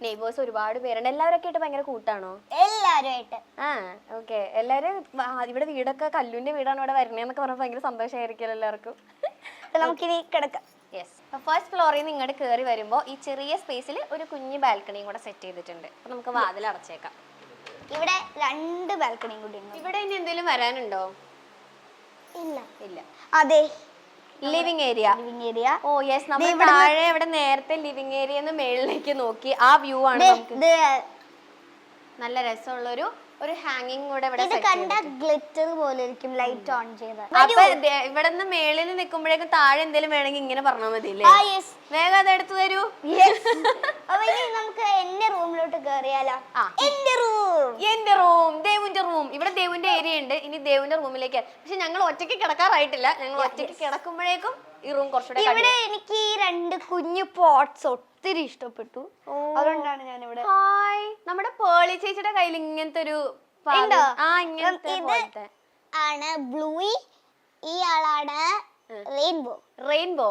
Neighbours ഒരുപാട് പേരുണ്ട്. എല്ലാവരൊക്കെ ആയിട്ട് ഭയങ്കര കൂട്ടാണോ? എല്ലാരുമായിട്ട്. ഓക്കെ. എല്ലാരും ഇവിടെ വീടൊക്കെ കല്ലുവിന്റെ വീടാണ് ഇവിടെ വരുന്നതെന്നൊക്കെ പറഞ്ഞാൽ ഭയങ്കര സന്തോഷമായിരിക്കും എല്ലാവർക്കും. നമുക്കിനി കിടക്കാം. യെസ്. ഫസ്റ്റ് ഫ്ലോറിൽ നിന്ന് ഇങ്ങോട്ട് കയറി വരുമ്പോൾ ഈ ചെറിയ സ്പേസിൽ ഒരു കുഞ്ഞു ബാൽക്കണിയും കൂടെ സെറ്റ് ചെയ്തിട്ടുണ്ട്. അപ്പൊ നമുക്ക് വാതിൽ അടച്ചേക്കാം. ഇവിടെ 2 ബാൽക്കണിയും കൂടി ഉണ്ട്. ഇവിടെ ഇനി എന്തെങ്കിലും വരാനുണ്ടോ? ഇല്ല. ഇല്ല. അതെ, living area. Living area. Oh yes. നമ്മൾ താഴെ ഇവിടെ നേരത്തെ ലിവിംഗ് ഏരിയ മേളിലേക്ക് നോക്കി ആ വ്യൂ ആണ് നമുക്ക്. നല്ല രസമുള്ള ഒരു ഹാങ്ങിങ് കൂടെ ഇവിടെ ഇത് കണ്ട ഗ്ലിറ്റർ പോലെ ഇരിക്കും ലൈറ്റ് ഓൺ ചെയ്ത. അപ്പൊ ഇവിടെ നിന്ന് മേളിൽ നിൽക്കുമ്പോഴേക്കും താഴെ എന്തെങ്കിലും വേണമെങ്കിൽ ഇങ്ങനെ പറഞ്ഞാൽ മതി. വേഗം അതെടുത്ത് തരൂ. അപ്പൊ ഇനി നമുക്ക് എന്റെ റൂമിലോട്ട് കേറിയാലോ? എന്റെ റൂം, ദേവുന്റെ റൂം. ഇവിടെ ദേവുന്റെ ഏരിയ ഉണ്ട്. ഇനി ദേവുന്റെ റൂമിലേക്ക്. പക്ഷെ ഞങ്ങൾ ഒറ്റയ്ക്ക് കിടക്കാറായിട്ടില്ല. ഞങ്ങൾ ഒറ്റയ്ക്ക് കിടക്കുമ്പോഴേക്കും ഈ റൂം കുറച്ചുകൂടെ. ഇവിടെ എനിക്ക് ഈ 2 കുഞ്ഞു പോട്ട്സ് ഒത്തിരി ഇഷ്ടപ്പെട്ടു. അതുകൊണ്ടാണ് ഞാൻ ഇവിടെ. ഹായ്, നമ്മുടെ പേളി ചേച്ചിയുടെ കയ്യിൽ ഇങ്ങനത്തെ ഒരു ആണ് ബ്ലൂയി, ഈ ആളാണ് റെയിൻബോ. റെയിൻബോ